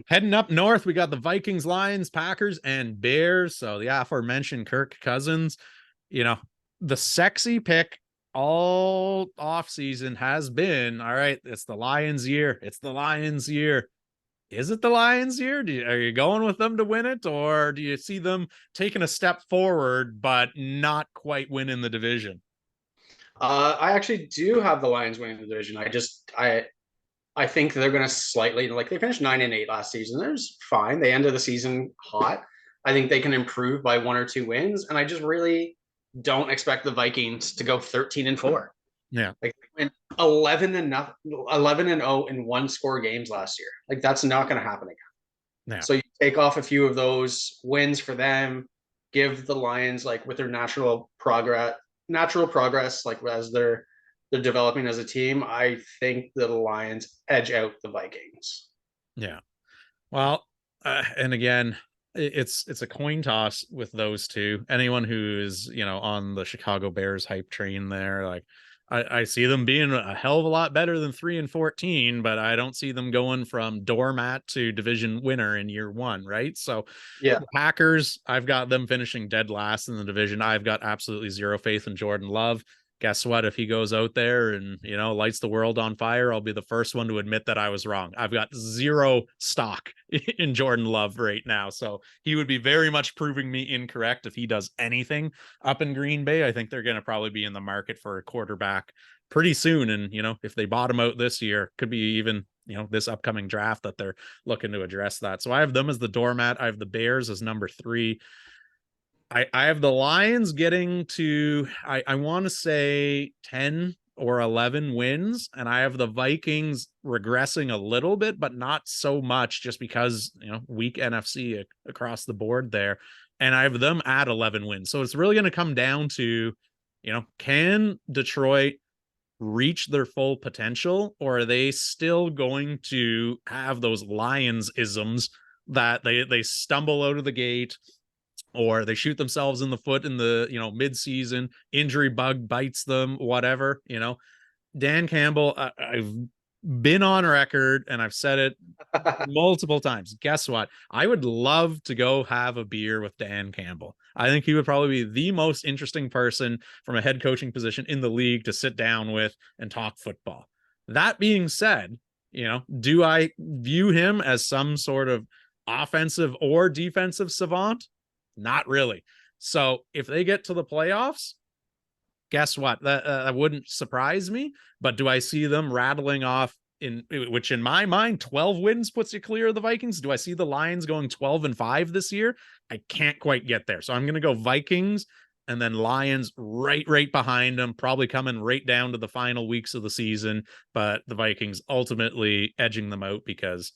Heading up north, we got the Vikings, Lions, Packers, and Bears. So the aforementioned Kirk Cousins, you know, the sexy pick all off season has been all right. It's the Lions' year. It's the Lions' year. Is it the Lions' year? Are you going with them to win it, or do you see them taking a step forward but not quite winning the division? I actually do have the Lions winning the division. I think they're going to slightly like they finished 9-8 last season. There's fine. They ended the season hot. I think they can improve by 1 or 2 wins, and I just really don't expect the Vikings to go 13-4. Yeah, Like they went 11-0 in one score games last year. Like that's not going to happen again. yeah. So you take off a few of those wins for them, give the Lions like with their natural progress, like as they're developing as a team. I think the Lions edge out the Vikings. Yeah. Well, and again, it's a coin toss with those two. Anyone who's on the Chicago Bears hype train there, like I see them being a hell of a lot better than 3-14, but I don't see them going from doormat to division winner in year one, right? So Yeah, the Packers, I've got them finishing dead last in the division. I've got absolutely zero faith in Jordan Love. Guess what? If he goes out there and lights the world on fire, I'll be the first one to admit that I was wrong. I've got zero stock in Jordan Love right now, so he would be very much proving me incorrect if he does anything up in Green Bay. I think they're going to probably be in the market for a quarterback pretty soon, and if they bottom out this year, could be even this upcoming draft that they're looking to address that. So I have them as the doormat. I have the Bears as number 3. I have the Lions getting to I want to say 10 or 11 wins, and I have the Vikings regressing a little bit, but not so much, just because weak NFC across the board there. And I have them at 11 wins. So it's really going to come down to, can Detroit reach their full potential, or are they still going to have those Lions isms that they stumble out of the gate, or they shoot themselves in the foot in the mid-season, injury bug bites them, whatever. Dan Campbell, I've been on record and I've said it multiple times. Guess what? I would love to go have a beer with Dan Campbell. I think he would probably be the most interesting person from a head coaching position in the league to sit down with and talk football. That being said, do I view him as some sort of offensive or defensive savant? Not really. So if they get to the playoffs, guess what? That wouldn't surprise me. But do I see them rattling off which in my mind, 12 wins puts you clear of the Vikings? Do I see the Lions going 12-5 this year? I can't quite get there. So I'm going to go Vikings and then Lions right behind them, probably coming right down to the final weeks of the season. But the Vikings ultimately edging them out because,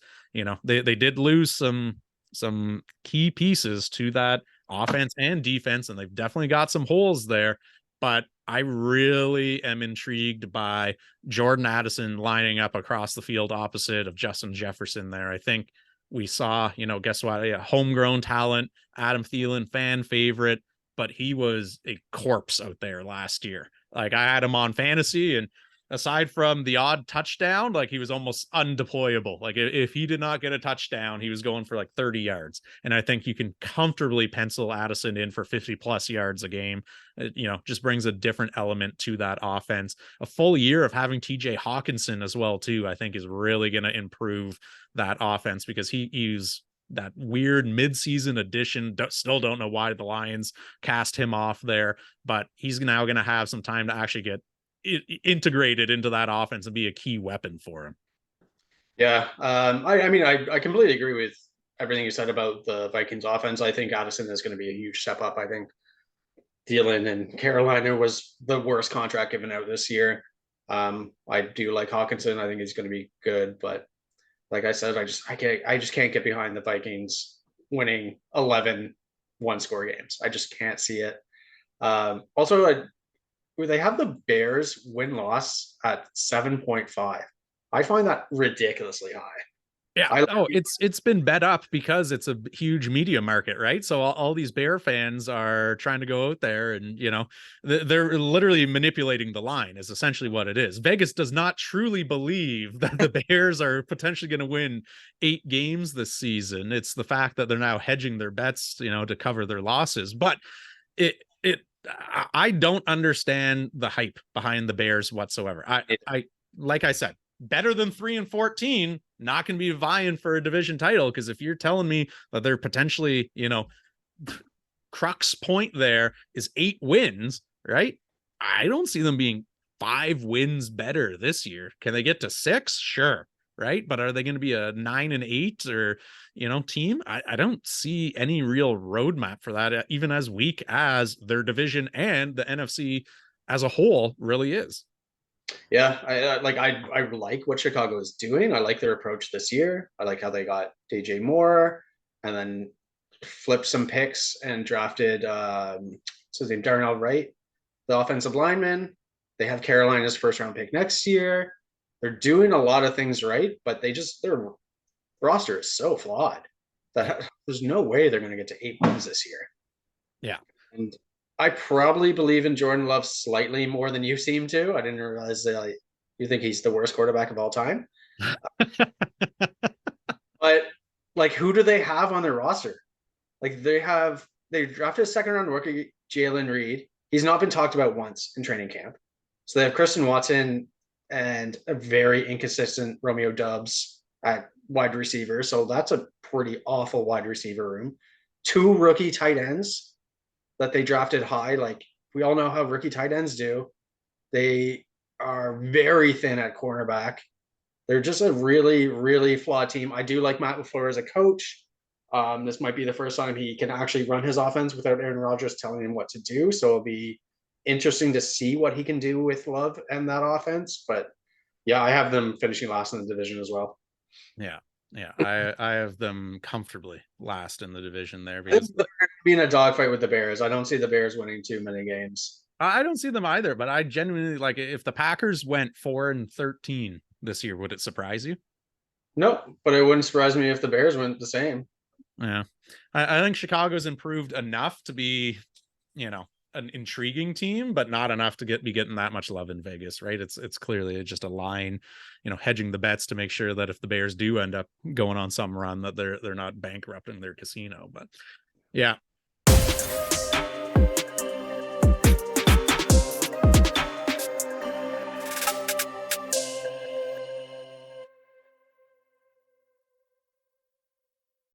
they did lose some key pieces to that offense and defense, and they've definitely got some holes there. But I really am intrigued by Jordan Addison lining up across the field opposite of Justin Jefferson there. I think we saw, guess what? A homegrown talent, Adam Thielen, fan favorite, but he was a corpse out there last year. Like I had him on fantasy, and aside from the odd touchdown, like he was almost undeployable. Like if he did not get a touchdown, he was going for like 30 yards. And I think you can comfortably pencil Addison in for 50 plus yards a game. Just brings a different element to that offense. A full year of having TJ Hawkinson as well, too, I think is really going to improve that offense because he's that weird mid-season addition. Still don't know why the Lions cast him off there, but he's now going to have some time to actually get integrated into that offense and be a key weapon for him. Yeah. I mean, I completely agree with everything you said about the Vikings offense. I think Addison is going to be a huge step up. I think Thielen in Carolina was the worst contract given out this year. I do like Hawkinson. I think he's going to be good, but like I said, I just can't get behind the Vikings winning 11 one-score games. I just can't see it. Also, they have the Bears win loss at 7.5. I find that ridiculously high. Yeah. I Oh, it's been bet up because it's a huge media market, right? So all these Bear fans are trying to go out there and, they're literally manipulating the line is essentially what it is. Vegas does not truly believe that the Bears are potentially going to win 8 games this season. It's the fact that they're now hedging their bets, to cover their losses. But it I don't understand the hype behind the Bears whatsoever. I like I said, better than 3-14, not going to be vying for a division title. Because if you're telling me that they're potentially, crux point there is 8 wins, right? I don't see them being 5 wins better this year. Can they get to 6? Sure. Right. But are they going to be a 9-8 or, team? I don't see any real roadmap for that, even as weak as their division and the NFC as a whole really is. Yeah, I like what Chicago is doing. I like their approach this year. I like how they got DJ Moore and then flipped some picks and drafted what's his name, Darnell Wright, the offensive lineman. They have Carolina's first round pick next year. They're doing a lot of things right, but their roster is so flawed that there's no way they're going to get to 8 wins this year. Yeah. And I probably believe in Jordan Love slightly more than you seem to. I didn't realize that you think he's the worst quarterback of all time. But like, who do they have on their roster? Like they drafted a second round rookie, Jalen Reed. He's not been talked about once in training camp. So they have Christian Watson and a very inconsistent Romeo Doubs at wide receiver. So that's a pretty awful wide receiver room. 2 rookie tight ends that they drafted high. Like we all know how rookie tight ends do. They are very thin at cornerback. They're just a really, really flawed team. I do like Matt LaFleur as a coach. This might be the first time he can actually run his offense without Aaron Rodgers telling him what to do. So it'll be interesting to see what he can do with Love and that offense. But yeah, I have them finishing last in the division as well. Yeah. Yeah. I have them comfortably last in the division there because being a dogfight with the Bears. I don't see the Bears winning too many games. I don't see them either, but I genuinely like if the Packers went 4-13 this year, would it surprise you? No, but it wouldn't surprise me if the Bears went the same. Yeah. I think Chicago's improved enough to be, an intriguing team, but not enough to be getting that much love in Vegas, right? It's clearly just a line, hedging the bets to make sure that if the Bears do end up going on some run, that they're not bankrupting their casino. But yeah.